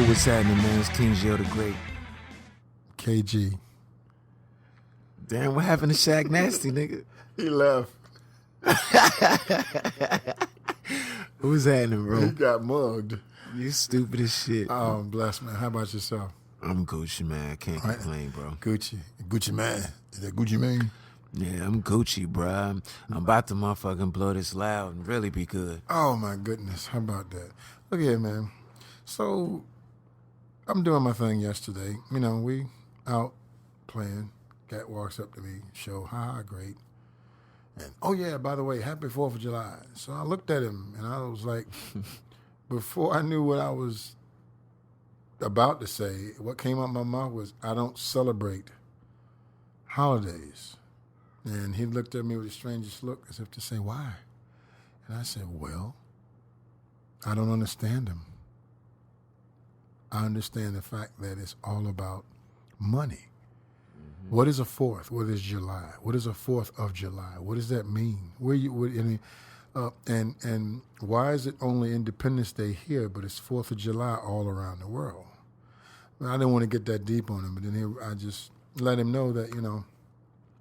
what's happening, man? It's King Joe the Great. KG. Damn, what happened to Shaq Nasty, nigga? He left. Who's happening, He bro? got mugged. You stupid as shit. Oh, bless, man. How about yourself? I'm Gucci, man. I can't complain, bro. Gucci man. Is that Gucci man? Yeah, I'm Gucci, bro. I'm about to motherfucking blow this loud and really be good. Oh, my goodness. How about that? Look here, man. So, I'm doing my thing yesterday. You know, we out playing. Cat walks up to me, show, ha, great. And, oh, yeah, by the way, happy 4th of July. So I looked at him, and I was like, before I knew what I was about to say, what came out my mouth was, I don't celebrate holidays. And he looked at me with the strangest look as if to say, why? And I said, well, I don't understand him. I understand the fact that it's all about money. Mm-hmm. What is a 4th? What is July? What is a 4th of July? What does that mean? And why is it only Independence Day here, but it's 4th of July all around the world? I didn't want to get that deep on him, but then I just let him know that, you know.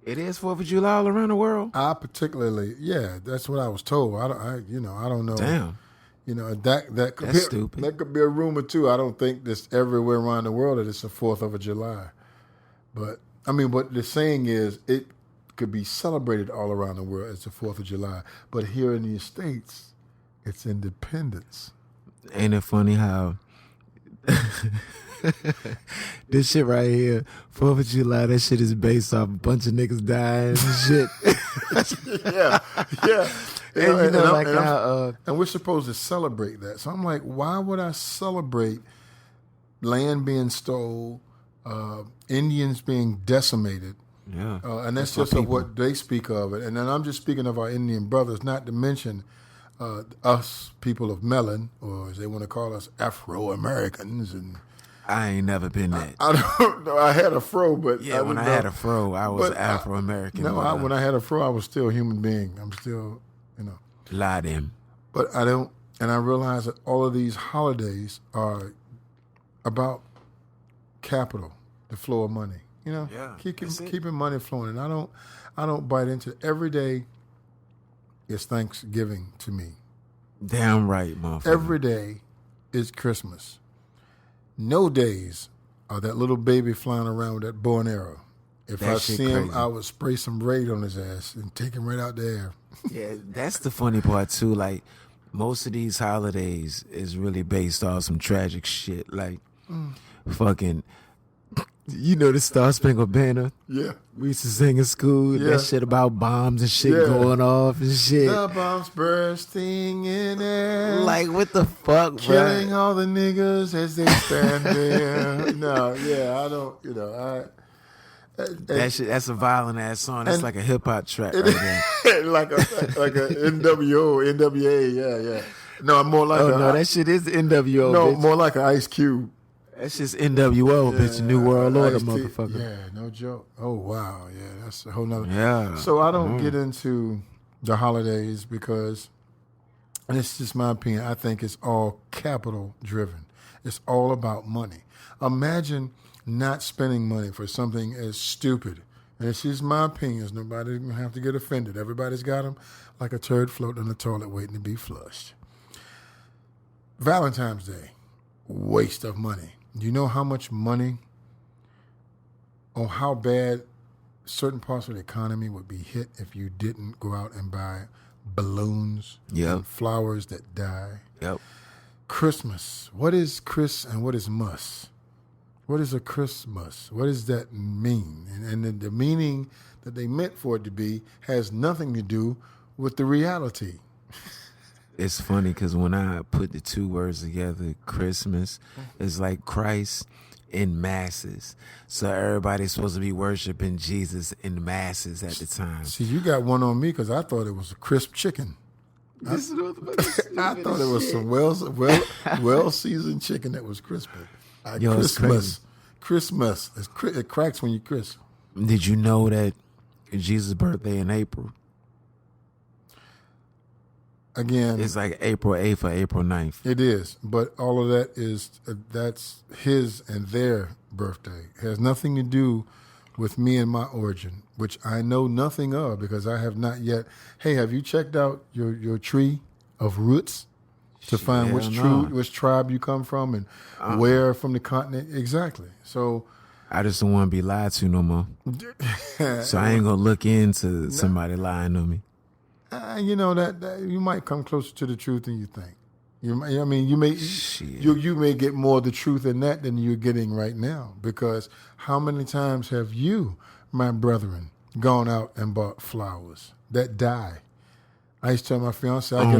It is 4th of July all around the world? I particularly, yeah, that's what I was told. I don't know. Damn. You know, that could That's be stupid. That could be a rumor too. I don't think this everywhere around the world that it's the 4th of July. But I mean, what the saying is, it could be celebrated all around the world as the 4th of July. But here in the States, it's Independence. Ain't it funny how this shit right here, 4th of July, that shit is based off a bunch of niggas dying and shit. yeah. And and we're supposed to celebrate that. So I'm like, why would I celebrate land being stole, Indians being decimated? Yeah. And that's just of what they speak of it. And then I'm just speaking of our Indian brothers, not to mention us people of melon, or as they want to call us, Afro-Americans. And I ain't never been that. I don't know. I had a fro, but yeah, when I had a fro, I was Afro-American. When I had a fro, I was still a human being. I'm still, you know. Lie to him. But I don't, and I realize that all of these holidays are about capital, the flow of money. You know, keeping money flowing. And I don't bite into it. Every day is Thanksgiving to me. Damn right, motherfucker. Every day is Christmas. No days are that little baby flying around with that bow and arrow. If I see him, I would spray some Raid on his ass and take him right out there. Yeah, that's the funny part too. Like, most of these holidays is really based off some tragic shit. Like, fucking, you know, the Star Spangled Banner? Yeah. We used to sing in school. Yeah. That shit about bombs and shit going off and shit. The bombs bursting in air. Like, what the fuck, bro? Killing all the niggas as they stand there. No, yeah, I don't, you know, that shit, that's a violent ass song. That's like a hip hop track right there. like a NWO, NWA, yeah. No, more like that shit is NWO. No, bitch. more like an Ice Cube. That's just NWO, bitch. New World Order, motherfucker. Yeah, no joke. Oh wow, yeah, that's a whole nother. Yeah. So I don't get into the holidays because, and it's just my opinion, I think it's all capital driven. It's all about money. Imagine not spending money for something as stupid. And it's just my opinions. Nobody even have to get offended. Everybody's got them like a turd floating in the toilet waiting to be flushed. Valentine's Day, waste of money. Do you know how much money or how bad certain parts of the economy would be hit if you didn't go out and buy balloons and flowers that die? Yep. Christmas. What is Chris and what is muss? What is a Christmas? What does that mean? And the meaning that they meant for it to be has nothing to do with the reality. It's funny because when I put the two words together, Christmas is like Christ in masses. So everybody's supposed to be worshiping Jesus in masses at the time. See, you got one on me because I thought it was a crisp chicken. I thought it was some well-seasoned chicken that was crispy. Christmas. It cracks when you crisp. Did you know that Jesus' birthday in April? again, It's like April 8th or April 9th. it is, but all of that is that's his and their birthday. It has nothing to do with me and my origin, which I know nothing of because I have not yet. Hey, have you checked out your tree of roots to find which tribe you come from and where from the continent? Exactly. So I just don't want to be lied to no more. So I ain't gonna look into somebody lying to me. you know that you might come closer to the truth than you think. You may get more of the truth in that than you're getting right now. Because how many times have you, my brethren, gone out and bought flowers that die? I used to tell my fiance, On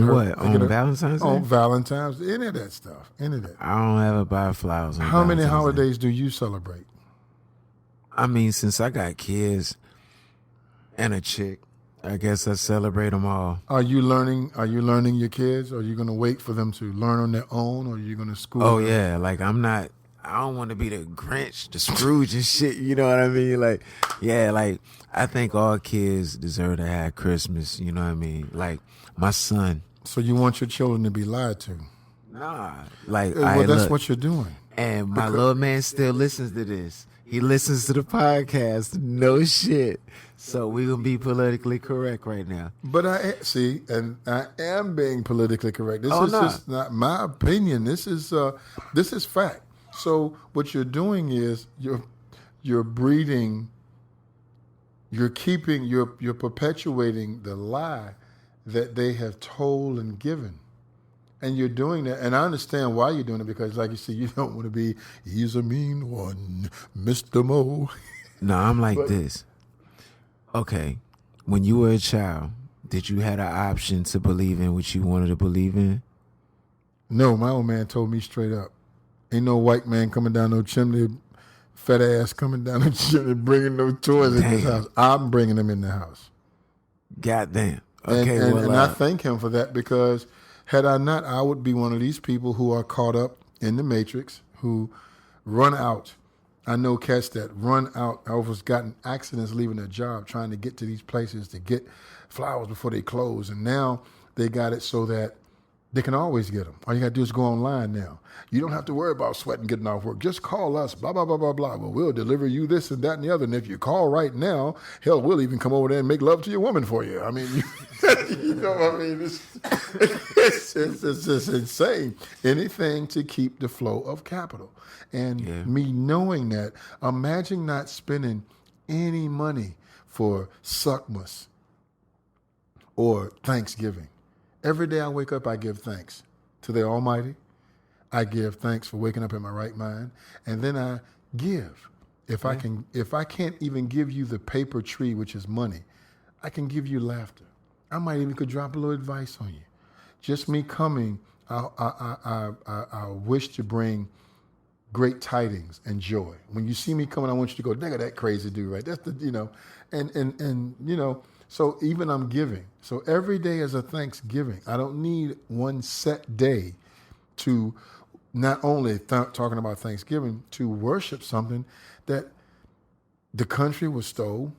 Valentine's Day? On Valentine's, any of that stuff, any of that. I don't ever buy flowers on How many Valentine's holidays Day. do you celebrate? I mean, since I got kids and a chick, I guess I celebrate them all. Are you learning your kids? Or are you going to wait for them to learn on their own? Or are you going to school Oh, them? yeah. Like, I don't want to be the Grinch, the Scrooge and shit. You know what I mean? Like, yeah, like, I think all kids deserve to have Christmas. You know what I mean? Like, my son. So you want your children to be lied to? Nah. Like, Well, that's what you're doing. And my little man still listens to this. He listens to the podcast. No shit. So we're going to be politically correct right now. But I am being politically correct. This is nah. just not my opinion. This is fact. So what you're doing is you're breeding, you're perpetuating the lie that they have told and given. And you're doing that, and I understand why you're doing it, because like you said, you don't want to be, he's a mean one, Mr. Mo. No, I'm like this. Okay, when you were a child, did you have an option to believe in what you wanted to believe in? No, my old man told me straight up, ain't no white man coming down no chimney, fat ass coming down the chimney, bringing no toys in this house. I'm bringing them in the house. Goddamn. Okay, and I thank him for that, because had I not, I would be one of these people who are caught up in the matrix, who run out. I know cats that run out. I almost gotten accidents leaving their job, trying to get to these places to get flowers before they close. And now they got it so that they can always get them. All you got to do is go online now. You don't have to worry about sweating getting off work. Just call us, blah, blah, blah, blah, blah. Well, we'll deliver you this and that and the other. And if you call right now, hell, we'll even come over there and make love to your woman for you. I mean, you know what I mean? It's just insane. Anything to keep the flow of capital. And me knowing that, imagine not spending any money for Suckmas or Thanksgiving. Every day I wake up, I give thanks to the Almighty. I give thanks for waking up in my right mind. And then I give. If I can't even give you the paper tree, which is money, I can give you laughter. I might even could drop a little advice on you. Just me coming, I wish to bring great tidings and joy. When you see me coming, I want you to go, nigga, that crazy dude, right? That's the, and so even I'm giving. So every day is a Thanksgiving. I don't need one set day to not only talking about Thanksgiving, to worship something that the country was stole.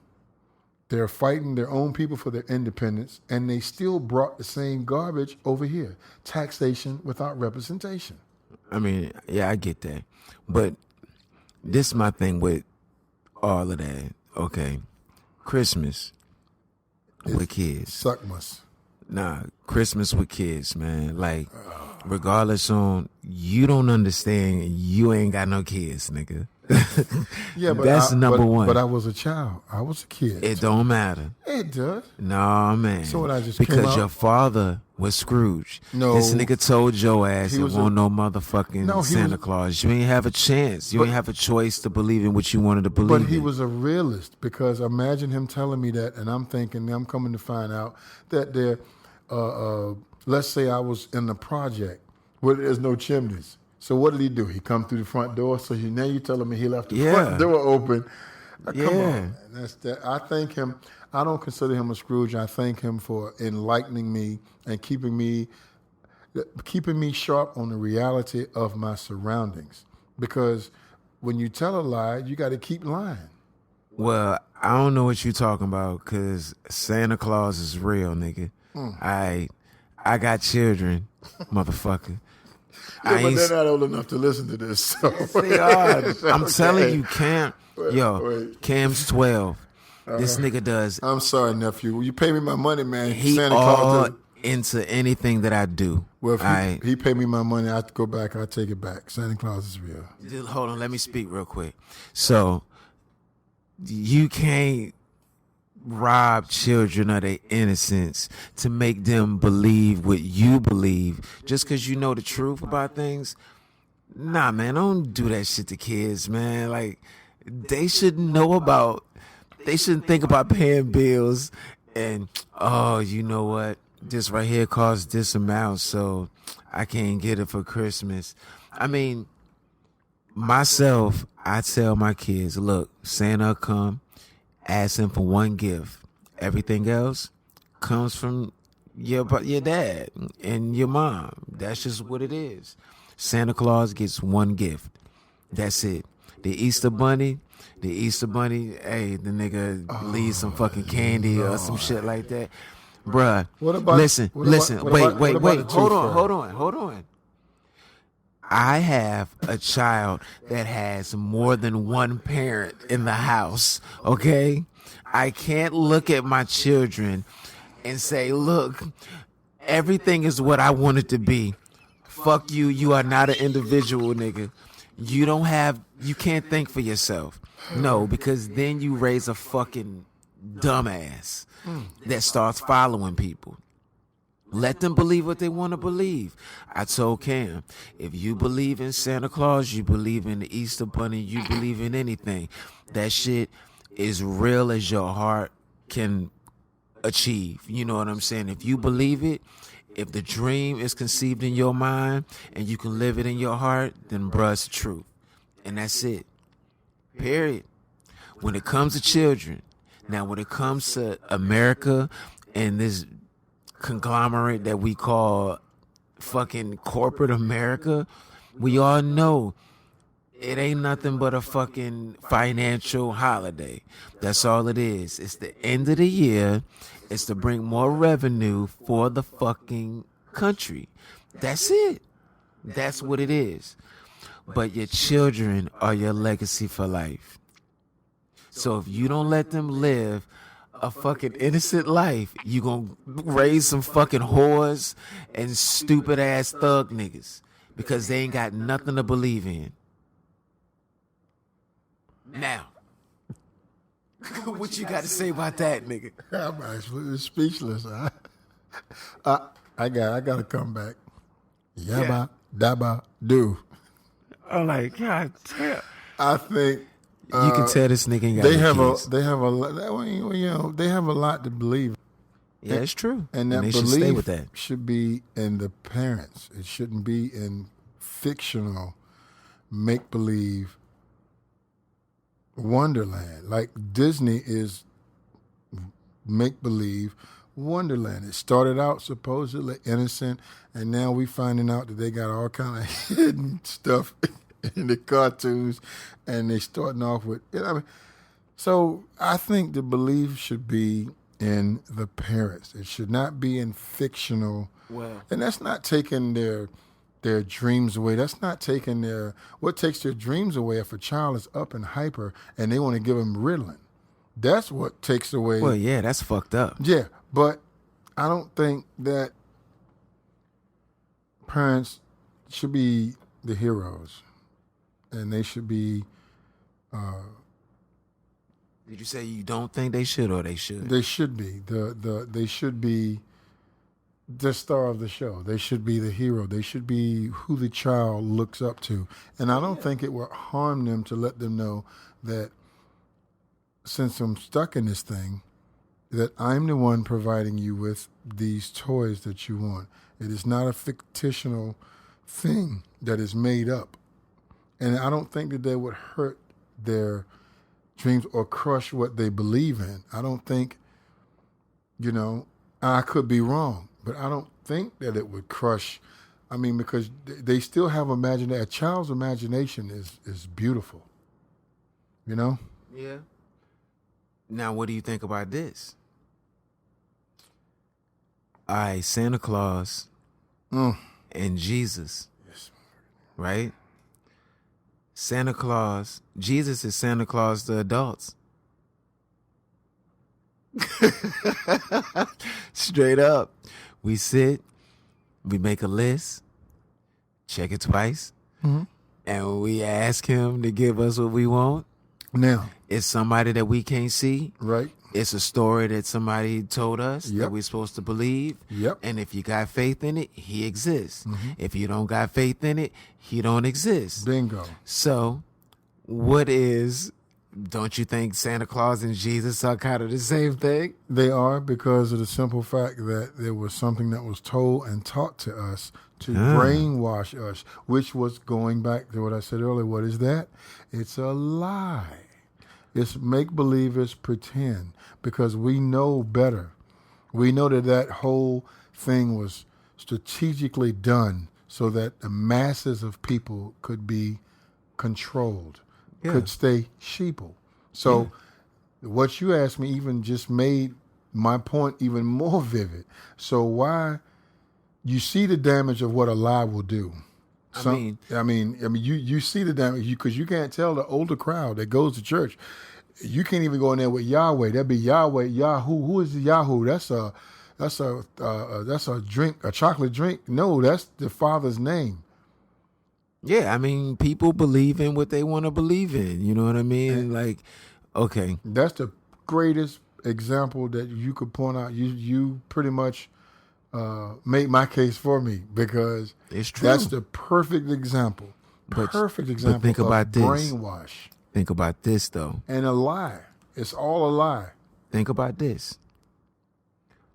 They're fighting their own people for their independence, and they still brought the same garbage over here. Taxation without representation. I mean, yeah, I get that. But this is my thing with all of that. Okay, Christmas with kids. Suckmas. Nah, Christmas with kids, man. Like, regardless on, you don't understand, you ain't got no kids, nigga. Yeah, but that's number one. But I was a child. I was a kid. It don't matter. It does. No, man. So what I just because came out? your father was Scrooge. No. This nigga told your ass it was won't no motherfucking Santa Claus. You ain't have a chance. You ain't have a choice to believe in what you wanted to believe in. But he was a realist, because imagine him telling me that, and I'm thinking, I'm coming to find out that there, let's say I was in the project where there's no chimneys. So what did he do? He come through the front door. So now you're telling me he left the front door open. Come on, man. That's that. I thank him. I don't consider him a Scrooge. I thank him for enlightening me and keeping me sharp on the reality of my surroundings. Because when you tell a lie, you got to keep lying. Well, I don't know what you're talking about, because Santa Claus is real, nigga. I got children, motherfucker. Yeah, but they're not old enough to listen to this. So. They are. I'm Okay. telling you, Cam. Wait. Cam's 12. This nigga does. I'm sorry, nephew. Will you pay me my money, man? He Santa all Claus. into anything that I do. Well, if he pay me my money, I have to go back. I'll take it back. Santa Claus is real. Hold on, let me speak real quick. So, you can't rob children of their innocence to make them believe what you believe just because you know the truth about things. Nah, man, don't do that shit to kids, man. Like, they should know about, they shouldn't think about paying bills and, oh, you know what? This right here costs this amount, so I can't get it for Christmas. I mean, myself, I tell my kids, look, Santa come, ask him for one gift. Everything else comes from your dad and your mom. That's just what it is. Santa Claus gets one gift. That's it. The Easter Bunny, hey, the nigga leaves some fucking candy or some shit like that. Bruh, listen, wait, hold on. I have a child that has more than one parent in the house, okay? I can't look at my children and say, look, everything is what I want it to be. Fuck you, you are not an individual, nigga. You can't think for yourself. No, because then you raise a fucking dumbass that starts following people. Let them believe what they want to believe. I told Cam, if you believe in Santa Claus, you believe in the Easter Bunny, you believe in anything, that shit is real as your heart can achieve. You know what I'm saying? If you believe it, if the dream is conceived in your mind and you can live it in your heart, then bruh, it's the truth. And that's it. Period. When it comes to children, now when it comes to America and this conglomerate that we call fucking corporate America, we all know it ain't nothing but a fucking financial holiday. That's all it is. It's the end of the year. It's to bring more revenue for the fucking country. That's it. That's what it is. But your children are your legacy for life. So if you don't let them live a fucking innocent life, you gonna raise some fucking whores and stupid ass thug niggas because they ain't got nothing to believe in. Now, what you got to say about that, nigga? I'm actually speechless. I got to come back. Yabba dabba do. I'm like, God damn. I think you can tell this nigga ain't got no kids. They have a lot to believe. Yeah, it's true. And that they belief should stay with that. should be in the parents. It shouldn't be in fictional make-believe wonderland. Like Disney is make-believe wonderland. It started out supposedly innocent, and now we finding out that they got all kind of hidden stuff in the cartoons, and they starting off with, so I think the belief should be in the parents. It should not be in fictional. Well, and that's not taking their dreams away. That's not taking what takes their dreams away if a child is up and hyper and they want to give them Ritalin. That's what takes away. Well, yeah, that's fucked up. Yeah, but I don't think that parents should be the heroes, and they should be. Did you say you don't think they should, or they should? They should be they should be the star of the show. They should be the hero. They should be who the child looks up to. And I don't think it would harm them to let them know that since I'm stuck in this thing, that I'm the one providing you with these toys that you want. It is not a fictional thing that is made up. And I don't think that they would hurt their dreams or crush what they believe in. I don't think, I could be wrong, but I don't think that it would crush. I mean, because they still have imagination. A child's imagination is beautiful, Yeah. Now, what do you think about this? All right, Santa Claus and Jesus, Yes. right? Santa Claus, Jesus is Santa Claus to adults. Straight up. We sit, we make a list, check it twice, and we ask him to give us what we want. Now, It's somebody that we can't see. right? It's a story that somebody told us that Yep. we're supposed to believe. Yep. And if you got faith in it, he exists. If you don't got faith in it, he don't exist. Bingo. So, don't you think Santa Claus and Jesus are kind of the same thing? They are, because of the simple fact that there was something that was told and taught to us to brainwash us, which was going back to what I said earlier. What is that? It's a lie. It's make-believers pretend, because we know better. We know that whole thing was strategically done so that the masses of people could be controlled, could stay sheeple. So what you asked me even just made my point even more vivid. So why you see the damage of what a lie will do. I mean, you see the damage, because you can't tell the older crowd that goes to church. You can't even go in there with Yahweh. That'd be Yahweh, Yahoo. Who is the Yahoo? That's a drink, a chocolate drink. No, that's the Father's name. Yeah, I mean, people believe in what they want to believe in. You know what I mean? Like, okay. That's the greatest example that you could point out. You pretty much made my case for me, because It's true. that's the perfect example. Perfect example think of about this. brainwash. Think about this, though. And a lie. It's all a lie. Think about this.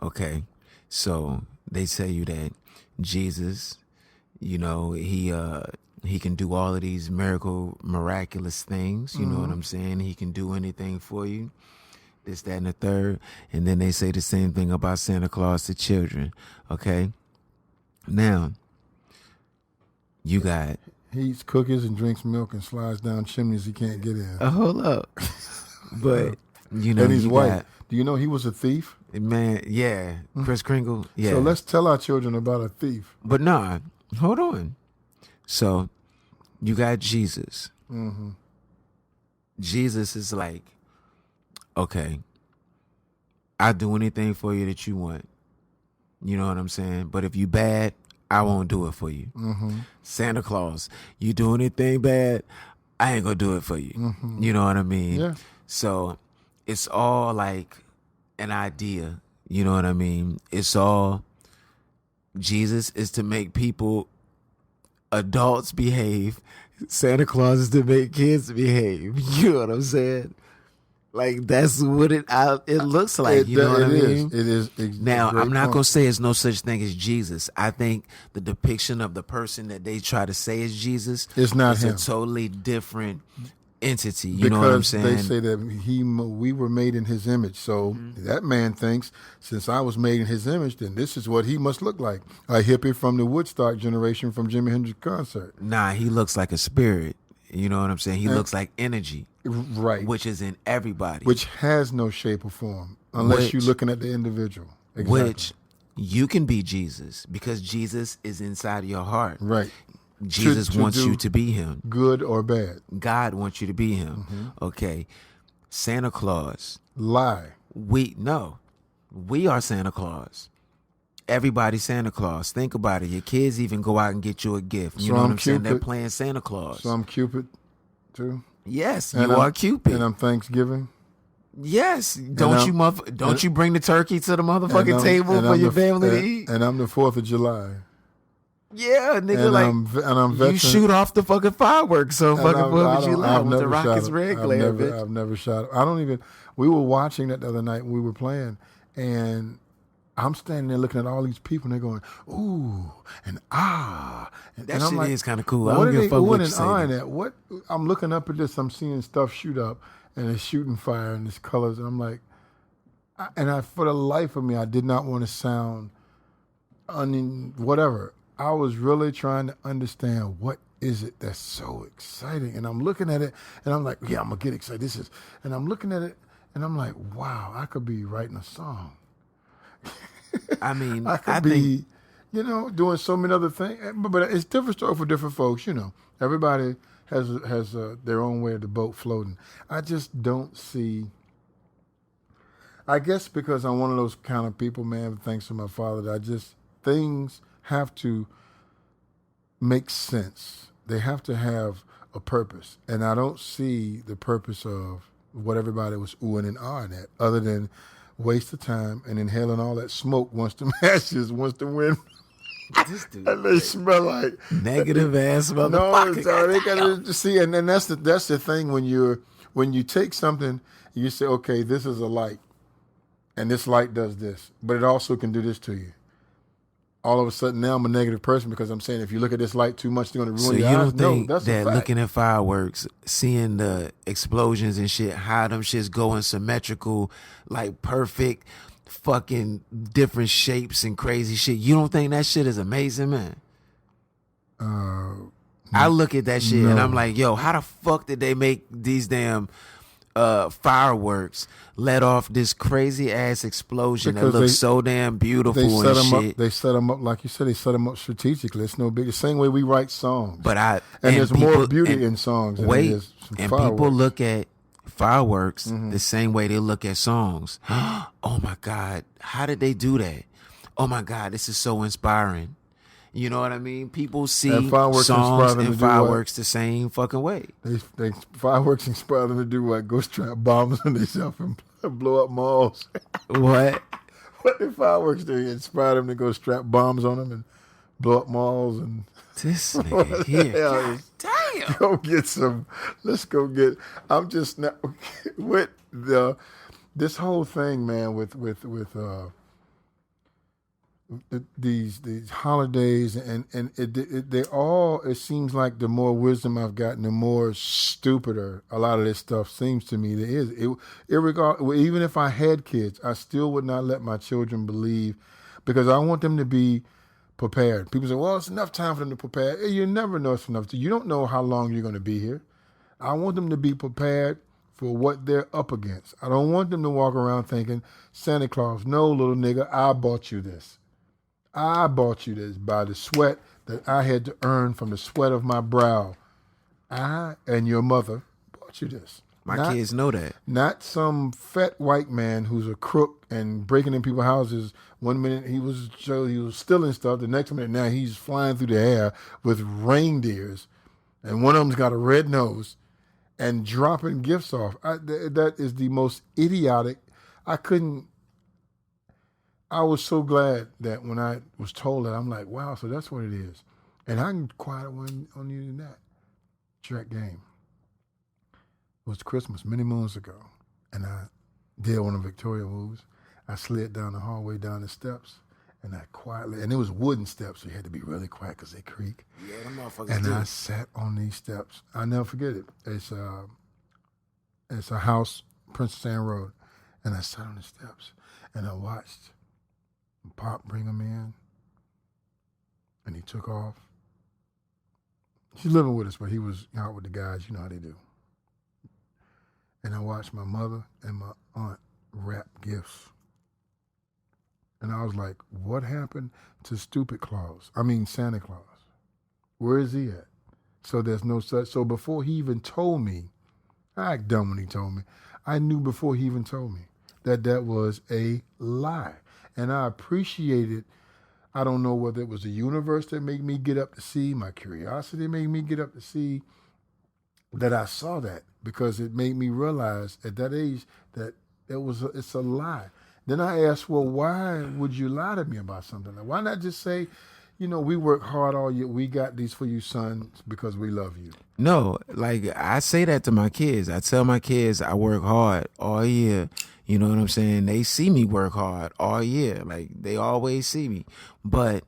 Okay, so they tell you that Jesus, you know, he can do all of these miraculous things. You know what I'm saying? He can do anything for you. This, that, and the third. And then they say the same thing about Santa Claus to children. Okay? Now, you got... He eats cookies and drinks milk and slides down chimneys he can't get in. Hold up. But, you know, And he's you white. got... Do you know he was a thief? Man, yeah. Chris Kringle, yeah. So let's tell our children about a thief. But nah, hold on. So, you got Jesus. Jesus is like, okay, I'll do anything for you that you want. You know what I'm saying? But if you bad, I won't do it for you. Santa Claus, you do anything bad, I ain't gonna do it for you. You know what I mean? Yeah. So it's all like an idea. You know what I mean? It's all, Jesus is to make people, adults behave. Santa Claus is to make kids behave. You know what I'm saying? Like, that's what it looks like. You know what I mean? It is. Now, I'm not going to say there's no such thing as Jesus. I think the depiction of the person that they try to say is Jesus It's not is him. a totally different entity. You know what I'm saying? They say that we were made in his image. So that man thinks, since I was made in his image, then this is what he must look like. A hippie from the Woodstock generation from Jimi Hendrix concert. Nah, he looks like a spirit. You know what I'm saying? He looks like energy, Right. which is in everybody. Which has no shape or form unless you're looking at the individual. Exactly. Which you can be Jesus, because Jesus is inside of your heart. Right. Jesus To wants do you to be him. Good or bad. God wants you to be him. Okay. Santa Claus. Lie. We are Santa Claus. Everybody's Santa Claus. Think about it. Your kids even go out and get you a gift. You So know what I'm I'm saying? They're Cupid. playing Santa Claus. So I'm Cupid too. Yes, And you are I'm- Cupid. And I'm Thanksgiving. Yes. Don't you bring the turkey to the And motherfucking I'm- table and for I'm your the- family to and- eat? And I'm the 4th of July. Yeah, nigga, And like I'm veteran. you shoot off the fucking fireworks on And fucking I 4th of don't- July I've with the never rockets shot red it. glare, bitch. I've never shot it. I don't even. We were watching that the other night. We were playing, and I'm standing there looking at all these people, and they're going, "Ooh," and "Ah." And That I'm shit like, is kind of cool. I What don't are give a they fuck what oohing you and say. eyeing at? What? I'm looking up at this. I'm seeing stuff shoot up, and it's shooting fire, and it's colors, and I'm like, for the life of me, I did not want to sound, whatever. I was really trying to understand what is it that's so exciting, and I'm looking at it, and I'm like, yeah, I'm gonna get excited. And I'm looking at it, and I'm like, wow, I could be writing a song. I mean, I could I be, think doing so many other things. But it's different story for different folks. Everybody has their own way of the boat floating. I just don't see. I guess because I'm one of those kind of people, man. Thanks to my father, that things have to make sense. They have to have a purpose, and I don't see the purpose of what everybody was oohing and ahhing at, other than waste of time and inhaling all that smoke once the matches, once the wind. this dude, And they smell like negative ass no. motherfucker. So they gotta see, and then that's the thing when you take something, you say, okay, this is a light, and this light does this, but it also can do this to you. All of a sudden, now I'm a negative person because I'm saying if you look at this light too much, it's going to ruin So your you eyes. don't think No, that's a that fact. looking at fireworks, seeing the explosions and shit, how them shits go in symmetrical, like perfect, fucking different shapes and crazy shit. You don't think that shit is amazing, man? I look at that shit and I'm like, yo, how the fuck did they make these damn fireworks let off this crazy ass explosion Because that looks so damn beautiful and shit? They set them up like you said. They set them up strategically. It's no big. The same way we write songs. But there's people, more beauty in songs. Than there is some and fireworks. people look at fireworks the same way they look at songs. Oh my God, how did they do that? Oh my God, this is so inspiring. You know what I mean? People see songs and fireworks the same fucking way. They fireworks inspire them to do what? Go strap bombs on themselves and blow up malls. What? What did fireworks do? Inspire them to go strap bombs on them and blow up malls and. This nigga here. God damn. Go get some. Let's go get. I'm just not with this whole thing, man. With these holidays and they all. It seems like the more wisdom I've gotten, the more stupider a lot of this stuff seems to me. There is. Even if I had kids, I still would not let my children believe, because I want them to be prepared. People say, well, it's enough time for them to prepare. You never know it's enough. You don't know how long you're going to be here. I want them to be prepared for what they're up against. I don't want them to walk around thinking, Santa Claus, no, little nigga, I bought you this. I bought you this by the sweat that I had to earn from the sweat of my brow. I and your mother bought you this. My kids know that. Not some fat white man who's a crook and breaking in people's houses. One minute he was stealing stuff. The next minute now he's flying through the air with reindeers, and one of them's got a red nose, and dropping gifts off. That is the most idiotic. I was so glad that when I was told that, I'm like, wow, so that's what it is. And I can quiet one on you than that. Track game. It was Christmas many moons ago, and I did one of Victoria moves. I slid down the hallway, down the steps, and I quietly, and it was wooden steps, so you had to be really quiet because they creak. Yeah, them motherfuckers And do. I sat on these steps. I'll never forget it. It's a house, Princess Anne Road, and I sat on the steps, and I watched Pop bring him in, and he took off. He's living with us, but he was out with the guys. You know how they do. And I watched my mother and my aunt wrap gifts. And I was like, what happened to Santa Claus? Where is he at? So there's no such. So before he even told me, I act dumb when he told me. I knew before he even told me that was a lie. And I appreciated, I don't know whether it was the universe that made me get up to see, my curiosity made me get up to see, that I saw that, because it made me realize at that age that it's a lie. Then I asked, well, why would you lie to me about something? Why not just say, we work hard all year. We got these for you, son, because we love you. No, like I say that to my kids. I tell my kids I work hard all year. You know what I'm saying? They see me work hard all year. Like, they always see me. But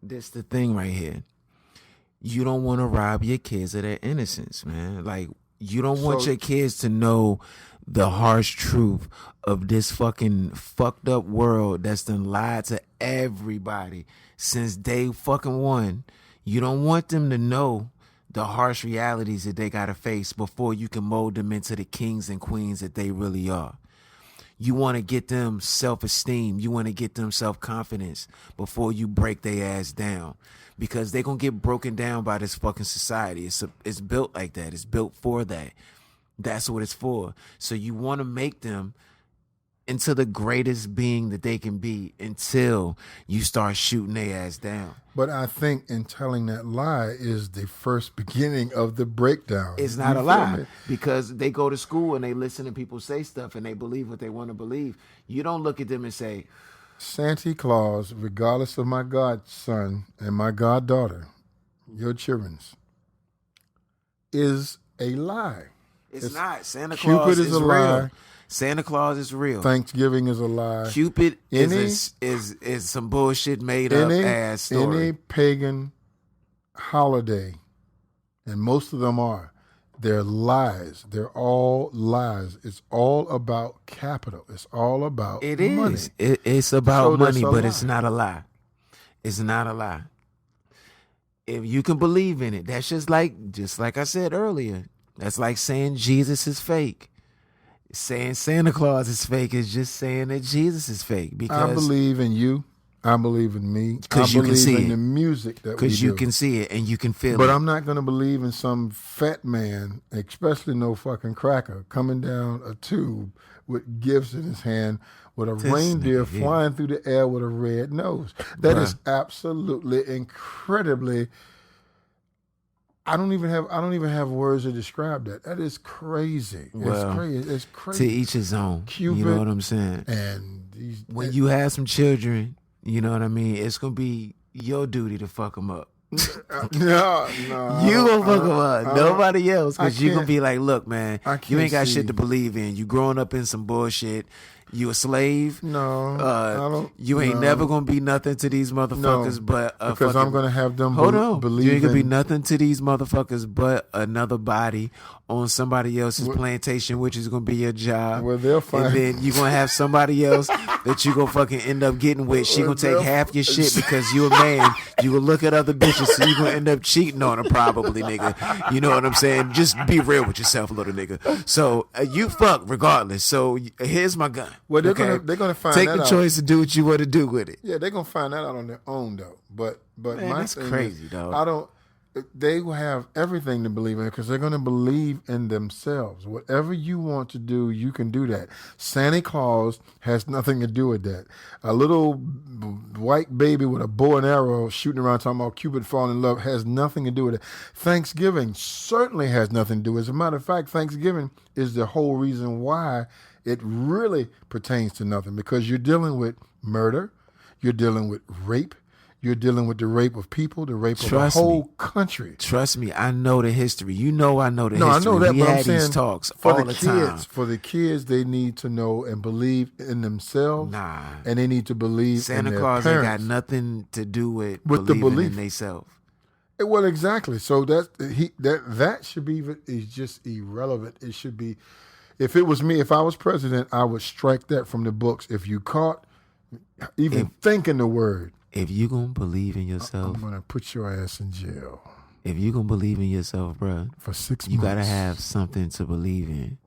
this the thing right here. You don't want to rob your kids of their innocence, man. Like, you don't want your kids to know the harsh truth of this fucking fucked up world that's done lied to everybody since day fucking one. You don't want them to know the harsh realities that they got to face before you can mold them into the kings and queens that they really are. You want to get them self-esteem. You want to get them self-confidence before you break their ass down, because they're going to get broken down by this fucking society. It's built like that. It's built for that. That's what it's for. So you want to make them into the greatest being that they can be until you start shooting their ass down. But I think in telling that lie is the first beginning of the breakdown. It's not a lie, because they go to school and they listen to people say stuff and they believe what they want to believe. You don't look at them and say, Santa Claus, regardless of my godson and my goddaughter, your children's, is a lie. It's not. Santa Cupid Claus is a real. lie. Santa Claus is real. Thanksgiving is a lie. Cupid is some bullshit made up ass story. Any pagan holiday, and most of them are, they're lies. They're all lies. It's all about capital. It's all about money. It's about money, but lie. it's not a lie. It's not a lie. If you can believe in it, that's just like I said earlier. That's like saying Jesus is fake. Saying Santa Claus is fake is just saying that Jesus is fake. Because I believe in you. I believe in me. Because you can see in the music that we do. Because you can see it and you can feel it. But I'm not going to believe in some fat man, especially no fucking cracker, coming down a tube with gifts in his hand with a reindeer flying through the air with a red nose. That is absolutely incredibly... I don't even have words to describe that. That is crazy. Well, it's crazy. To each his own. Cupid, you know what I'm saying? And when you have some children, you know what I mean? It's going to be your duty to fuck them up. No. You gonna fuck them up. Nobody else. Because you going to be like, look, man, you ain't got shit to believe in. You growing up in some bullshit. You a slave? No, I don't. You ain't never gonna be nothing to these motherfuckers, but because I'm gonna have them. Hold on, believe you ain't gonna be nothing to these motherfuckers, but another body on somebody else's plantation, which is gonna be your job. Well, they'll find. And then you gonna have somebody else that you gonna fucking end up getting with. She gonna take half your shit because you a man. You gonna look at other bitches, so you gonna end up cheating on her probably, nigga. You know what I'm saying? Just be real with yourself, little nigga. So you fuck regardless. So here's my gun. Well, they're gonna find take that the out. choice to do what you want to do with it. Yeah, they're gonna find that out on their own though. But man, my that's thing crazy, is, dog. They will have everything to believe in because they're gonna believe in themselves. Whatever you want to do, you can do that. Santa Claus has nothing to do with that. A little white baby with a bow and arrow shooting around talking about Cupid falling in love has nothing to do with it. Thanksgiving certainly has nothing to do with it. As a matter of fact, Thanksgiving is the whole reason why it really pertains to nothing, because you're dealing with murder, you're dealing with rape, you're dealing with the rape of people, the rape of the whole country. Trust me, I know the history. You know I know the history. I know that, we but had I'm saying these talks for all the the kids, time. For the kids, they need to know and believe in themselves. Nah. And they need to believe Santa in their Claus parents. ain't got nothing to do with the believing belief. in themselves. Well, exactly. So that should be is just irrelevant. It should be. If it was me, if I was president, I would strike that from the books. If you caught even thinking the word, if you gonna believe in yourself, I'm gonna put your ass in jail. If you gonna believe in yourself, bro, for 6 months, you gotta have something to believe in.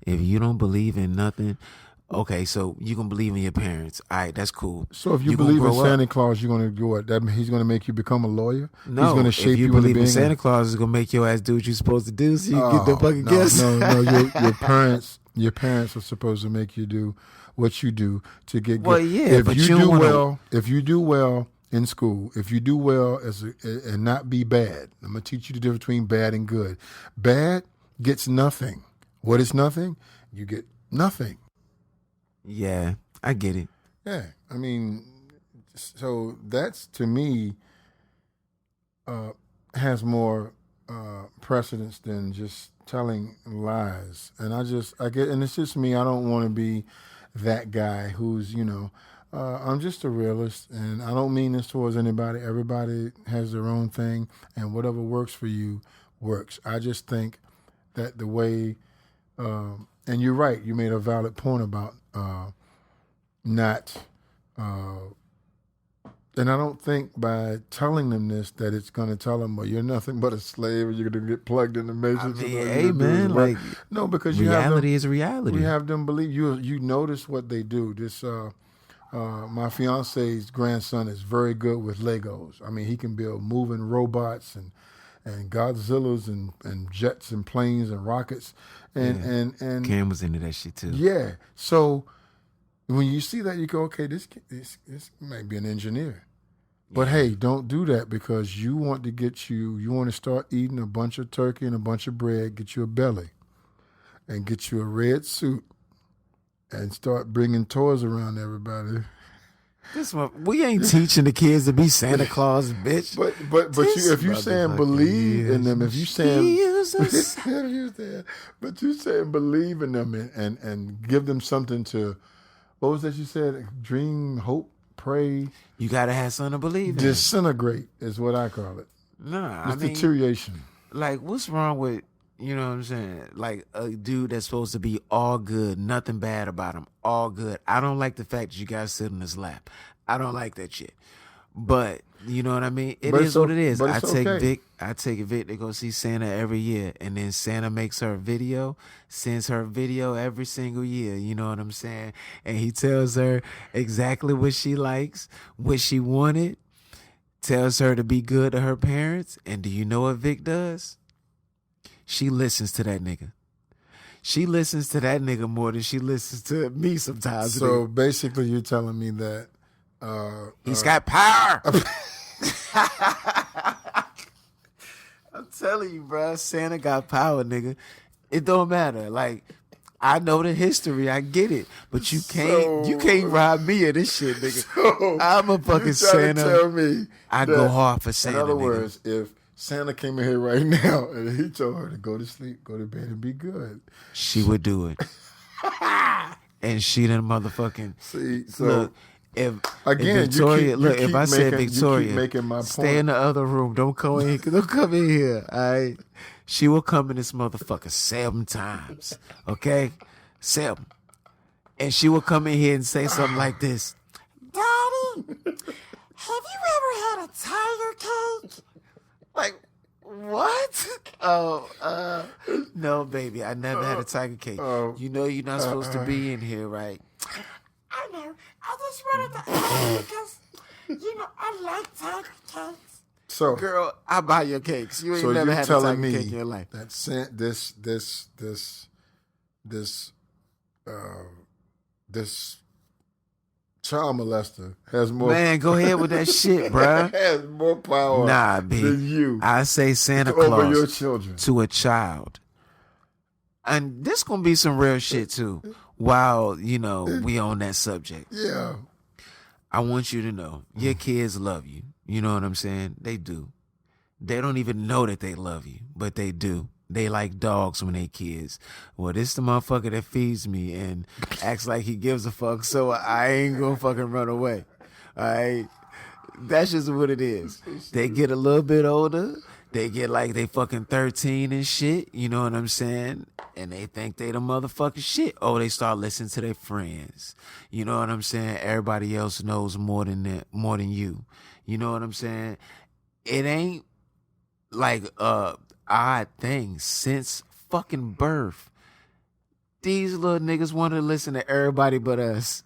If you don't believe in nothing, okay, so you gonna believe in your parents. All right, that's cool. So if you believe in Santa Claus, you're gonna do what? That he's gonna make you become a lawyer? No, he's gonna shape if you you believe into in being Santa Claus is gonna make your ass do what you're supposed to do, so you get the fucking gifts. No, your parents are supposed to make you do what you do to get good. Well, yeah, if but you you do wanna... well, if you do well in school, if you do well and not be bad, I'm gonna teach you the difference between bad and good. Bad gets nothing. What is nothing? You get nothing. Yeah, I get it. Yeah, I mean, so that's to me has more precedence than just telling lies. And I get, and it's just me. I don't want to be that guy who's, I'm just a realist, and I don't mean this towards anybody. Everybody has their own thing, and whatever works for you works. I just think that the way, and you're right, you made a valid point about not And I don't think by telling them this that it's going to tell them, well, you're nothing but a slave and you're going to get plugged in the matrix. I mean, and all you're hey gonna do is man, work. like No, because you have them, reality is reality. we have them believe you notice what they do. This my fiance's grandson is very good with Legos. I mean, he can build moving robots and Godzillas and jets and planes and rockets and Cam was into that shit too. yeah. So when you see that, you go, okay, this might be an engineer. But hey, don't do that because you want to start eating a bunch of turkey and a bunch of bread, get you a belly, and get you a red suit, and start bringing toys around everybody. We ain't teaching the kids to be Santa Claus, bitch. But if you saying believe in them, if you saying but you saying believe in them and give them something to, what was that you said? Dream, hope, pray. You gotta have something to believe in. Disintegrate is what I call it. Nah, It's deterioration. Like, what's wrong with, you know what I'm saying? Like a dude that's supposed to be all good, nothing bad about him, all good. I don't like the fact that you guys sit in his lap. I don't like that shit. But you know what I mean? It is what it is. I take Vic to go see Santa every year, and then Santa makes her a video, sends her a video every single year. You know what I'm saying? And he tells her exactly what she likes, what she wanted, tells her to be good to her parents. And do you know what Vic does? She listens to that nigga. She listens to that nigga more than she listens to me sometimes. So basically, you're telling me that he's got power. I'm telling you, bro. Santa got power, nigga. It don't matter. Like, I know the history. I get it. But you can't rob me of this shit, nigga. So I'm a fucking Santa. Tell me I go hard for Santa. In other nigga. words, if Santa came in here right now and he told her to go to sleep, go to bed, and be good, she would do it. And she done motherfucking see. So look. If Victoria, if I said Victoria, making my stay point. in the other room. Don't come in. Don't come in here. All right. She will come in this motherfucker 7 times. Okay, 7, and she will come in here and say something like this: "Daddy, have you ever had a tiger cake?" Like, what? Oh, no, baby, I never had a tiger cake. You know you're not supposed to be in here, right? I know. I just wanted to ask because, you know, I like tiger cakes. So, girl, I buy your cakes. You ain't never had a tiger cake in your life. That this child molester has more. Man, go ahead with that shit, bruh. Has more power than you. I say Santa over Claus your children. To a child. And this gonna be some real shit too. While, you know, we on that subject. Yeah. I want you to know, your kids love you. You know what I'm saying? They do. They don't even know that they love you, but they do. They like dogs when they kids. Well, this the motherfucker that feeds me and acts like he gives a fuck, so I ain't gonna fucking run away. All right? That's just what it is. They get a little bit older. They get like they fucking 13 and shit. You know what I'm saying? And they think they the motherfucking shit. Oh, they start listening to their friends. You know what I'm saying? Everybody else knows more than you. You know what I'm saying? It ain't like odd thing since fucking birth. These little niggas want to listen to everybody but us.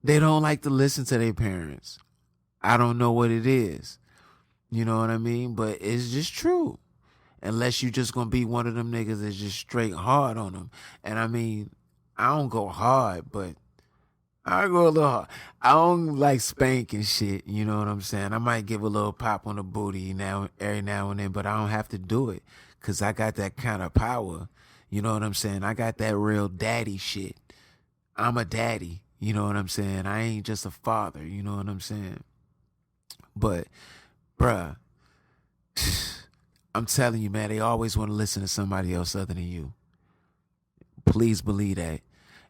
They don't like to listen to their parents. I don't know what it is. You know what I mean? But it's just true. Unless you just gonna be one of them niggas that's just straight hard on them. And I mean, I don't go hard, but I go a little hard. I don't like spank and shit. You know what I'm saying? I might give a little pop on the booty every now and then, but I don't have to do it because I got that kind of power. You know what I'm saying? I got that real daddy shit. I'm a daddy. You know what I'm saying? I ain't just a father. You know what I'm saying? But, bruh, I'm telling you, man, they always want to listen to somebody else other than you. Please believe that.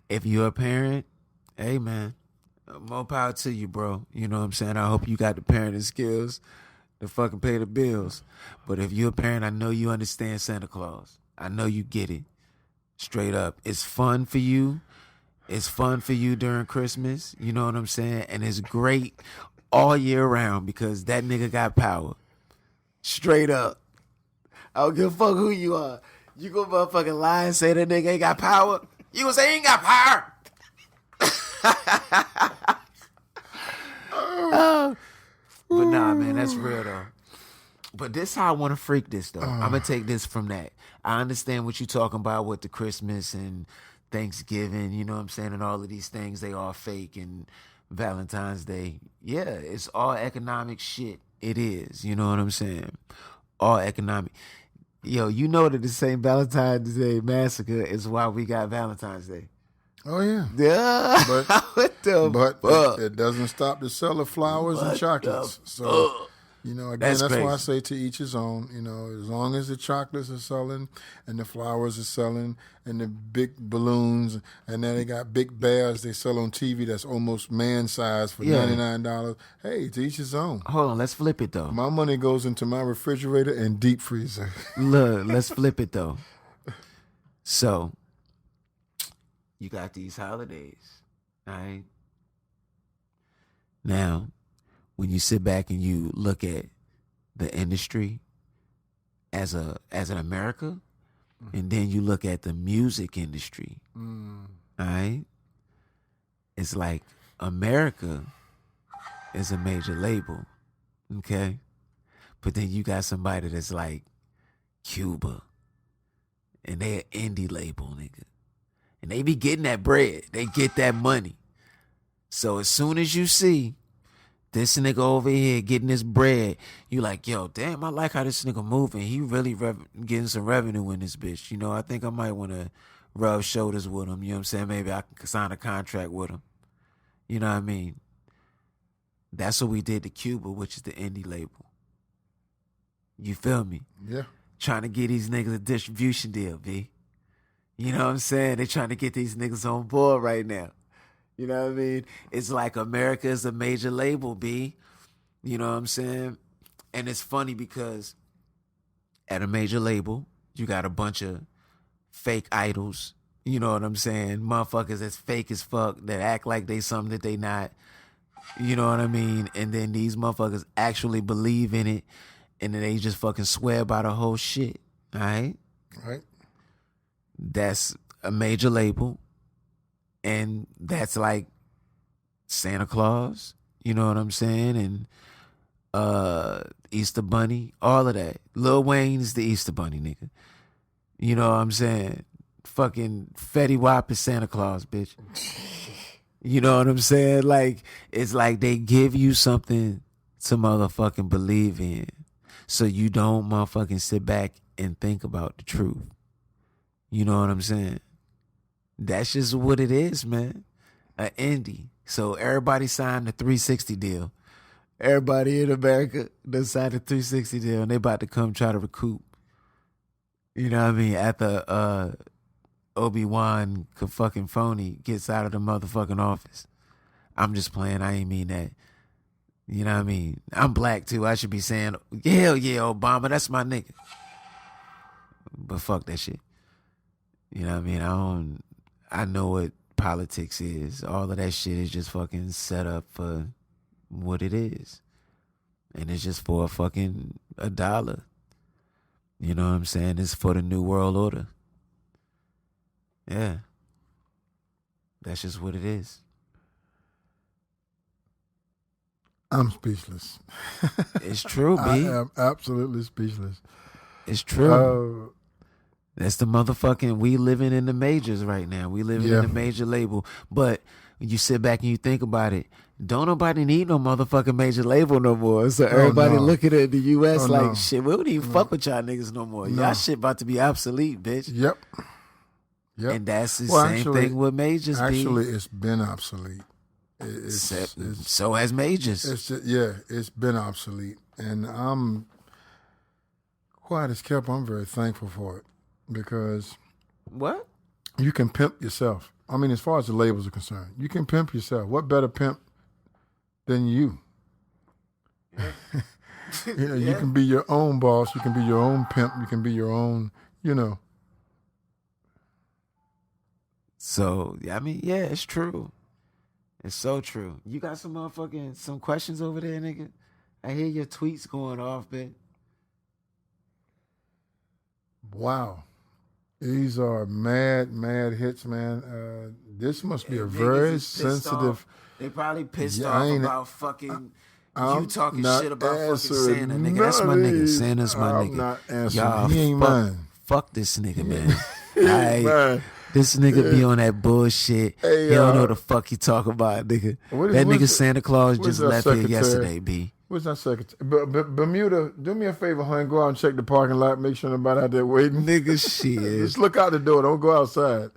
If you're a parent, hey, man, more power to you, bro. You know what I'm saying? I hope you got the parenting skills to fucking pay the bills. But if you're a parent, I know you understand Santa Claus. I know you get it. Straight up. It's fun for you. It's fun for you during Christmas. You know what I'm saying? And it's great all year round because that nigga got power. Straight up. I don't give a fuck who you are. You gonna motherfucking lie and say that nigga ain't got power? You gonna say he ain't got power? But nah, man, that's real though. But this how I want to freak this though. I'm gonna take this from that. I understand what you talking about with the Christmas and Thanksgiving, you know what I'm saying, and all of these things, they all fake, and Valentine's Day. Yeah, it's all economic shit. It is, you know what I'm saying? All economic. Yo, you know that the same Valentine's Day massacre is why we got Valentine's Day. Oh, yeah. Yeah. But it doesn't stop the sale of flowers and chocolates. So, you know, again, that's why I say to each his own. You know, as long as the chocolates are selling and the flowers are selling and the big balloons, and then they got big bears they sell on TV that's almost man-sized for $99. Hey, to each his own. Hold on, let's flip it, though. My money goes into my refrigerator and deep freezer. Look, let's flip it, though. So, you got these holidays, all right? Now, when you sit back and you look at the industry as an America, and then you look at the music industry, all right? It's like America is a major label, okay? But then you got somebody that's like Cuba, and they're an indie label, nigga. And they be getting that bread. They get that money. So as soon as you see this nigga over here getting this bread, you like, yo, damn, I like how this nigga moving. He really getting some revenue in this bitch. You know, I think I might want to rub shoulders with him. You know what I'm saying? Maybe I can sign a contract with him. You know what I mean? That's what we did to Cuba, which is the indie label. You feel me? Yeah. Trying to get these niggas a distribution deal, B. You know what I'm saying? They trying to get these niggas on board right now. You know what I mean? It's like America is a major label, B. You know what I'm saying? And it's funny because at a major label, you got a bunch of fake idols. You know what I'm saying? Motherfuckers that's fake as fuck, that act like they something that they not. You know what I mean? And then these motherfuckers actually believe in it, and then they just fucking swear by the whole shit. All right? Right. That's a major label. And that's like Santa Claus, you know what I'm saying? And Easter Bunny, all of that. Lil Wayne's the Easter Bunny, nigga. You know what I'm saying? Fucking Fetty Wap is Santa Claus, bitch. You know what I'm saying? Like, it's like they give you something to motherfucking believe in, so you don't motherfucking sit back and think about the truth. You know what I'm saying? That's just what it is, man. An indie. So everybody signed the 360 deal. Everybody in America done signed the 360 deal, and they about to come try to recoup. You know what I mean? After Obi-Wan fucking phony gets out of the motherfucking office. I'm just playing. I ain't mean that. You know what I mean? I'm black too. I should be saying, hell yeah, Obama, that's my nigga. But fuck that shit. You know what I mean? I know what politics is. All of that shit is just fucking set up for what it is. And it's just for fucking $1. You know what I'm saying? It's for the New World Order. Yeah. That's just what it is. I'm speechless. It's true, B. I am absolutely speechless. It's true. That's the motherfucking, we living in the majors right now. We living in the major label. But when you sit back and you think about it, don't nobody need no motherfucking major label no more. So everybody looking at the U.S. shit, we don't even fuck with y'all niggas no more. Y'all shit about to be obsolete, bitch. Yep. And that's the same thing with majors, Actually, it's been obsolete. So has majors. It's been obsolete. And I'm, quiet as kept, I'm very thankful for it. Because what? You can pimp yourself. I mean, as far as the labels are concerned, you can pimp yourself. What better pimp than you? Yeah. You can be your own boss. You can be your own pimp. You can be your own, So, I mean, yeah, it's true. It's so true. You got some questions over there, nigga? I hear your tweets going off, bitch. Wow. These are mad hits, man. This must be a very sensitive. They probably pissed off about fucking you talking not shit about fucking answering Santa, nigga. none That's my of nigga. these. Santa's my I'm nigga. not answering. Y'all, He ain't mine. fuck this nigga, man. Man. This nigga be on that bullshit. Hey, he don't know the fuck he talk about, nigga. That nigga Santa Claus just left here yesterday, B. Where's that secretary? Bermuda, do me a favor, honey. Go out and check the parking lot. Make sure nobody out there waiting. Nigga, shit. Just look out the door. Don't go outside.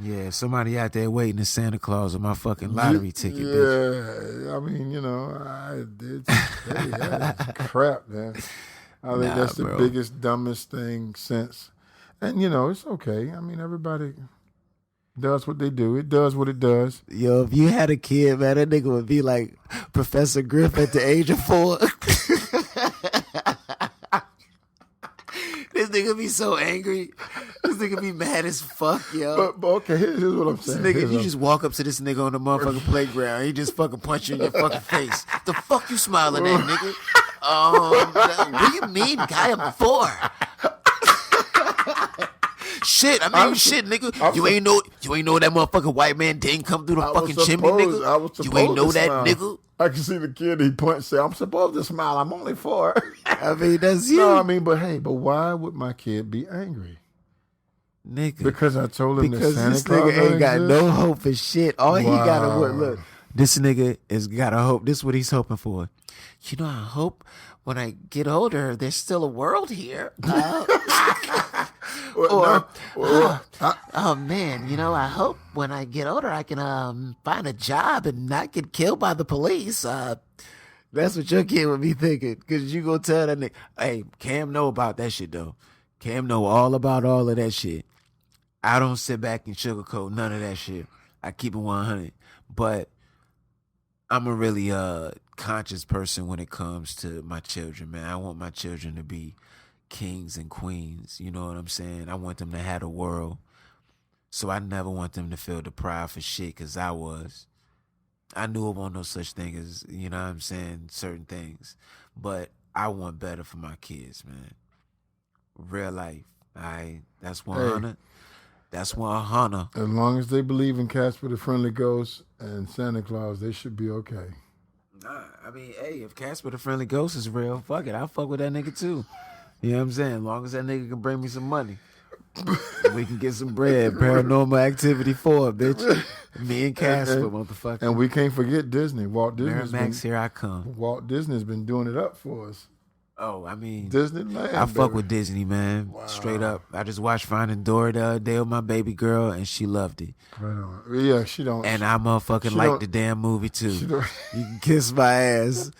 Yeah, somebody out there waiting to Santa Claus on my fucking lottery ticket, bitch. Yeah, I mean, that's crap, man. I think that's the biggest, dumbest thing since. And, it's okay. I mean, everybody does what they do. It does what it does. Yo, if you had a kid, man, that nigga would be like Professor Griff at the age of 4. This nigga be so angry. This nigga be mad as fuck, yo. But okay, here's what I'm saying. This nigga, you just walk up to this nigga on the motherfucking playground, he just fucking punch you in your fucking face. The fuck you smiling at, nigga? What do you mean, guy? I'm 4. Shit, shit, nigga. You ain't know that motherfucking white man didn't come through the fucking chimney, nigga. You ain't know that, nigga. I can see the kid he punched say, I'm supposed to smile. I'm only 4. I mean, that's you. No, I mean, but why would my kid be angry? Nigga. Because I told him that Santa this Claus nigga ain't got exist? no hope for shit. All he gotta look. This nigga is gotta hope. This is what he's hoping for. I hope when I get older, there's still a world here. Oh man, I hope when I get older I can find a job and not get killed by the police. That's what your kid would be thinking, because you gonna tell that nigga, hey, Cam know about that shit though. Cam know all about all of that shit. I don't sit back and sugarcoat none of that shit. I keep it 100. But I'm a really conscious person when it comes to my children, man. I want my children to be kings and queens. You know what I'm saying? I want them to have the world. So I never want them to feel deprived for shit, because I was. I knew it wasn't no such thing as, you know what I'm saying, certain things. But I want better for my kids, man. Real life. That's 100. That's 100. As long as they believe in Casper the Friendly Ghost and Santa Claus, they should be okay. Nah, I mean, hey, if Casper the Friendly Ghost is real, fuck it. I'll fuck with that nigga too. You know what I'm saying? As long as that nigga can bring me some money. We can get some bread. Paranormal Activity 4, bitch. Me and Casper, motherfucker. And we can't forget Disney. Walt Disney's here I come. Walt Disney's been doing it up for us. Oh, I mean, Disneyland. I fuck with Disney, man. Wow. Straight up. I just watched Finding Dory the other day with my baby girl, and she loved it. Right on. Yeah, she don't. And I motherfucking like the damn movie too. You can kiss my ass.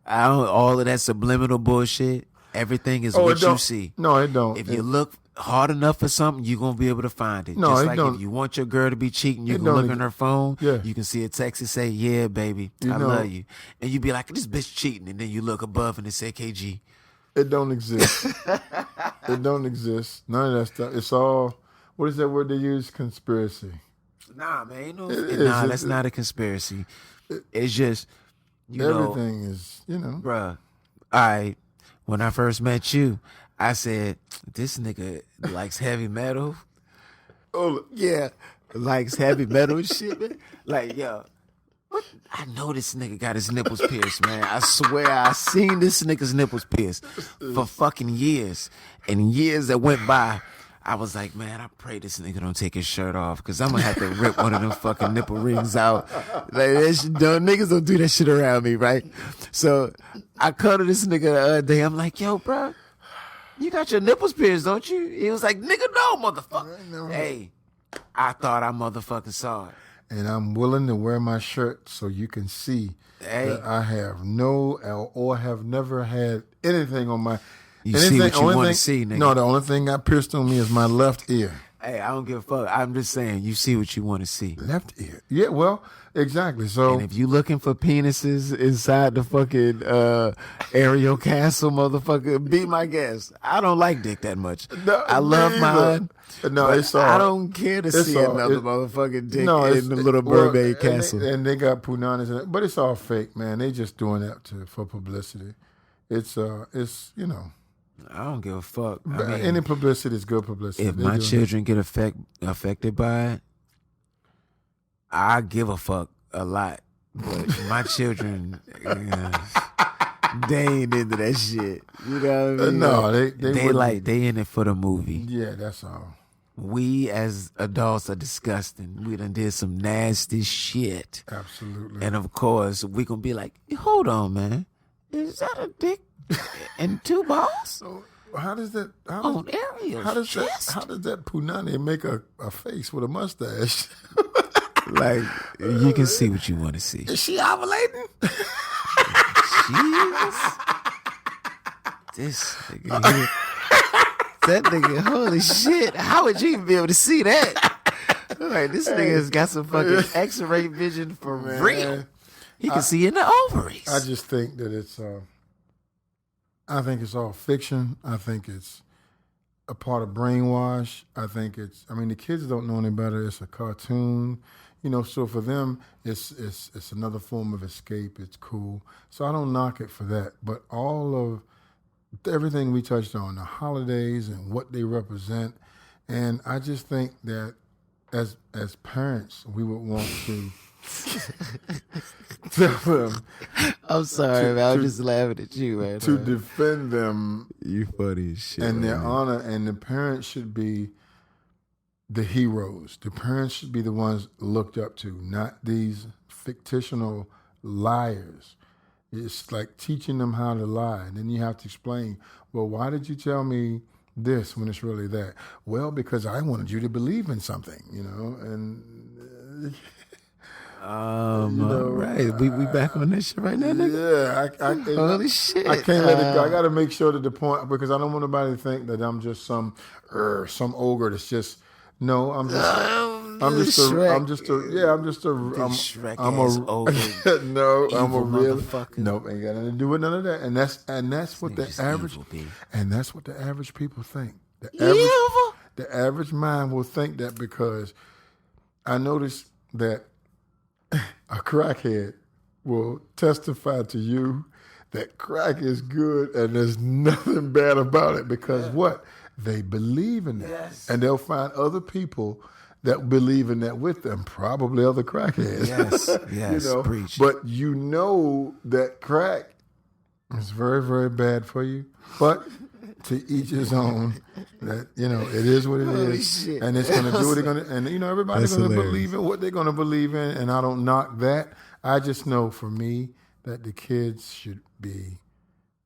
I don't. All of that subliminal bullshit. Everything is what you see. No, it don't. If you look hard enough for something, you're going to be able to find it. No, just it like don't. If you want your girl to be cheating, you can look on her phone. Yeah. You can see a text and say, yeah, baby, I love you. And you be like, this bitch cheating. And then you look above and it say KG. It don't exist. It don't exist. None of that stuff. It's all, what is that word they use? Conspiracy. Nah, man. That's not a conspiracy. It's just, everything is, Bruh, all right. When I first met you, I said, this nigga likes heavy metal. Oh, yeah. Likes heavy metal and shit, man. Like, yo, what? I know this nigga got his nipples pierced, man. I swear I seen this nigga's nipples pierced for fucking years. And years that went by, I was like, man, I pray this nigga don't take his shirt off, because I'm going to have to rip one of them fucking nipple rings out. Like, that shit, niggas don't do that shit around me, right? So I cut to this nigga the other day. I'm like, yo, bro, you got your nipples pierced, don't you? He was like, nigga, no, motherfucker. Hey, I thought I motherfucking saw it. And I'm willing to wear my shirt so you can see that I have no or have never had anything on my... You see what you want to see, nigga. No, the only thing got pierced on me is my left ear. Hey, I don't give a fuck. I'm just saying, you see what you want to see. Left ear. Yeah, well, exactly. So And if you looking for penises inside the fucking Ariel Castle, motherfucker, be my guest. I don't like dick that much. No, I love me mine. either. No, but it's all. I don't care to it's see all- another it- motherfucking dick No, in the Little Mermaid and Castle. they got punanas in it, but it's all fake, man. They just doing that for publicity. It's you know, I don't give a fuck. I mean, any publicity is good publicity. if They my doing children get affected by it, I give a fuck a lot. But my children, they ain't into that shit. You know what I mean? No, they they in it for the movie. Yeah, that's all. We as adults are disgusting. We done did some nasty shit. Absolutely. And of course, we gonna be like, hold on, man. Is that a dick and two balls? So how does that? On Ariel's How does chest? that? How does that punani make a face with a mustache? Like, you can see what you want to see. Is she ovulating? Jesus. This nigga here. That nigga, holy shit. How would you even be able to see that? Like, this nigga has got some fucking X-ray vision for real. He can see in the ovaries. I just think that it's. I think it's all fiction. I think it's a part of brainwash. I think it's. I mean, the kids don't know any better. It's a cartoon, you know. So for them, it's another form of escape. It's cool. So I don't knock it for that. But all of everything we touched on, the holidays and what they represent, and I just think that as parents, we would want to tell them. I'm sorry, man. I'm just laughing at you, man. To defend them You funny as shit. and their man. honor, and the parents should be the heroes. The parents should be the ones looked up to, not these fictional liars. It's like teaching them how to lie. And then you have to explain, well, why did you tell me this when it's really that? Well, because I wanted you to believe in something, you know, and Right. We back on that shit right now, nigga? yeah, Holy shit. I can't let it go. I got to make sure that the point, because I don't want nobody to think that I'm just some ogre that's just, no, I'm just a real motherfucker. nope, ain't got nothing to do with none of that. And that's what the Nigga's average evil, B. and that's what the average people think. Evil? The average mind will think that, because I noticed that a crackhead will testify to you that crack is good and there's nothing bad about it, because what? They believe in that. Yes. And they'll find other people that believe in that with them, probably other crackheads. Yes, preach. But you know that crack is very, very bad for you. But to each his own. That, you know, it is what it Holy is, shit. and it's going to do what it's going to. And you know, everybody's That's going to hilarious. believe in what they're going to believe in, and I don't knock that. I just know for me that the kids should be,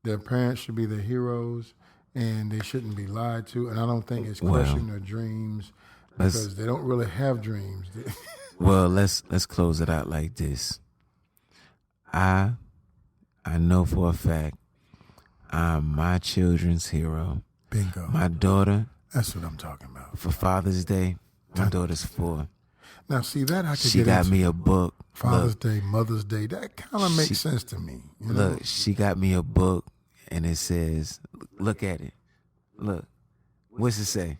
their parents should be the heroes, and they shouldn't be lied to. And I don't think it's crushing their dreams, because they don't really have dreams. Well, let's close it out like this. I know for a fact I'm my children's hero. Bingo. My daughter, That's what I'm talking about. for Father's Day, my daughter's 4. Now, see that I could She get got into. me a book. Father's Look, Day, Mother's Day. That kind of makes sense to me. You know? look, she got me a book, and it says, look at it. Look, what's it say?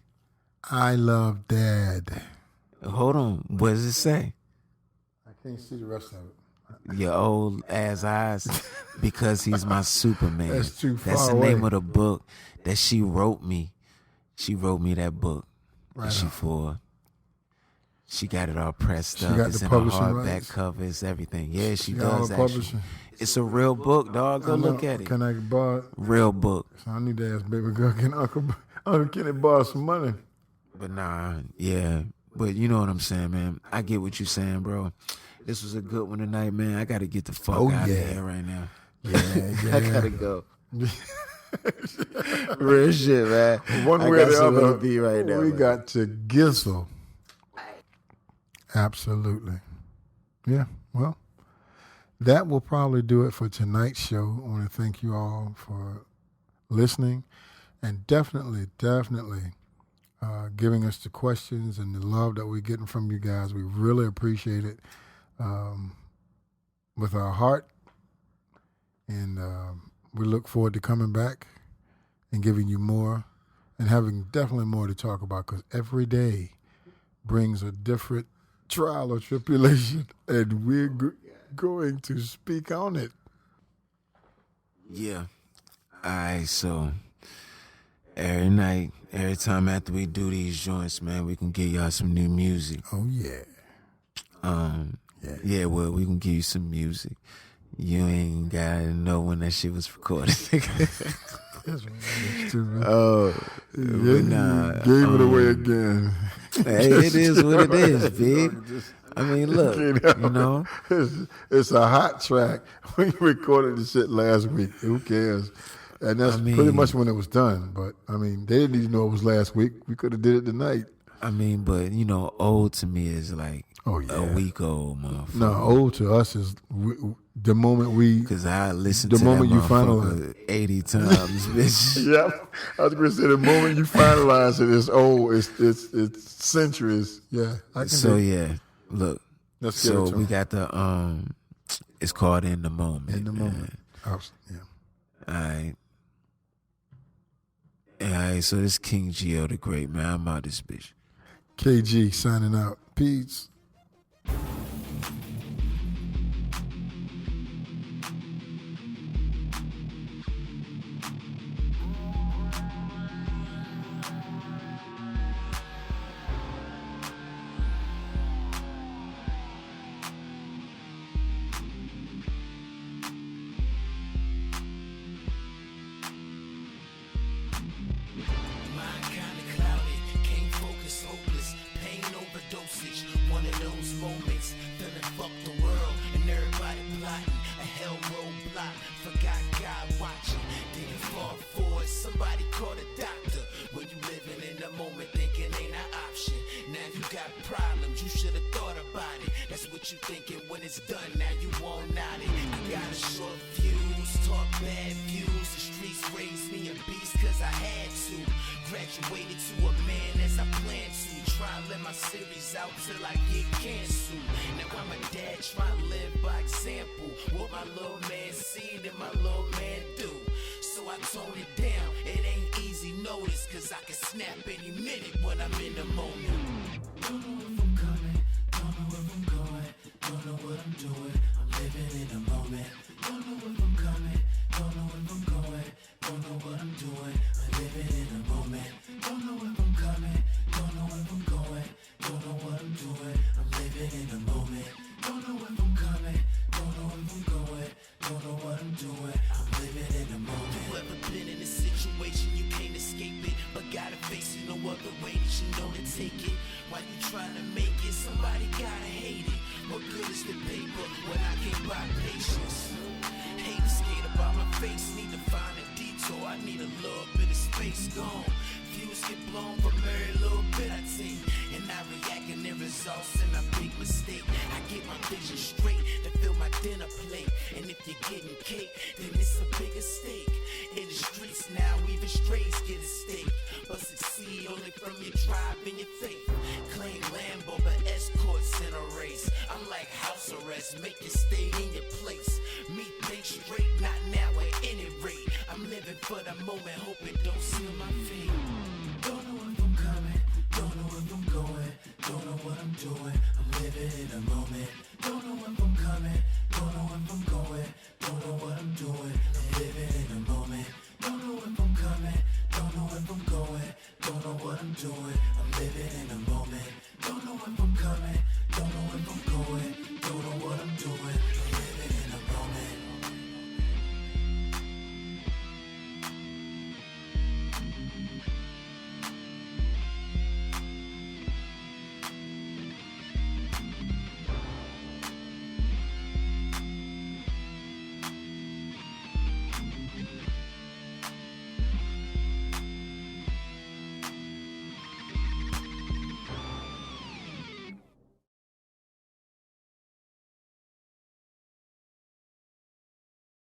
I love Dad. Hold on, what does it say? I can't see the rest of it. Your old ass eyes, because he's my Superman. That's too far That's the away. name of the book that she wrote me. She wrote me that book. Right She on. for. She got it all pressed She up. got It's the in a publishing hardback rights. cover. It's everything. Yeah, she got all does the actually. publishing. It's a real book, dog. Go I know. look at it. Can I borrow it? Real book. So I need to ask baby girl, can Uncle Kenny borrow some money? But nah, yeah. But you know what I'm saying, man. I get what you're saying, bro. This was a good one tonight, man. I got to get the fuck Oh, out yeah. of here right now. Yeah, I gotta go. Real shit, man. One I way or got the somewhere other, to be right now. we man. got to gizzle. Absolutely. Yeah, well, that will probably do it for tonight's show. I want to thank you all for listening, and definitely giving us the questions and the love that we're getting from you guys. We really appreciate it with our heart. And we look forward to coming back and giving you more and having definitely more to talk about, because every day brings a different trial or tribulation, and we're going to speak on it. Yeah. All right, so every night, every time after we do these joints, man, we can give y'all some new music. Oh, yeah. Yeah, well, we can give you some music. You ain't gotta know when that shit was recorded. That's right. Oh, Yeah, nah, gave it away again. Hey, it is what it is, big. I mean, look, you know. It's a hot track. We recorded the shit last week. Who cares? And that's pretty much when it was done. But, I mean, they didn't even know it was last week. We could have did it tonight. I mean, but, you know, old to me is like a week old, motherfucker. No, old to us is the moment we... Because I listened the to moment that you motherfucker 80 times, bitch. Yep. I was going to say, the moment you finalize it, it's old. It's centuries. Yeah. Yeah, look. Let's so get it to we 'em. got the, it's called In the Moment. In the moment. Yeah. All right. All right, so this King Gio the Great, man. I'm out this bitch. KG signing out. Peace. You thinking when it's done, now you won't not it. I got a short fuse, talk bad views. The streets raised me a beast cause I had to. Graduated to a man as I planned to. Try and let my series out till I get canceled. Now I'm a dad trying to live by example. What my little man see, then my little man do. So I tone it down, it ain't easy notice. Cause I can snap any minute when I'm in the moment. Don't know if I'm coming, don't know if I'm going. Don't know what I'm doing, I'm living in the moment. Don't know if I'm coming, don't know if I'm going. Don't know what I'm doing, I'm living in the moment. Don't know if I'm coming, don't know if I'm going. Don't know what I'm doing, I'm living in the moment. Don't know if I'm coming, don't know if I'm going. Don't know what I'm doing, I'm living in the moment. You ever been in a situation you can't escape it, but gotta face it no other way that you know to take it? While you trying to make it, somebody gotta hate it. What good is the paper when I can't buy patience? Hate skate about my face, need to find a detour. I need a little bit of space gone. Views get blown from every little bit I take, and I react and it results in a big mistake. I get my vision straight to fill my dinner plate, and if you're getting cake, then it's a bigger stake. In the streets now, even strays get a stake, but succeed only from your drive and your faith. Claim Lambo, but escorts in a race. I'm like house arrest, make you stay in your place. Me think straight, not now at any rate. I'm living for the moment, hope it don't seal my fate. Don't know if I'm coming, don't know if I'm going. Don't know what I'm doing, I'm living in the moment.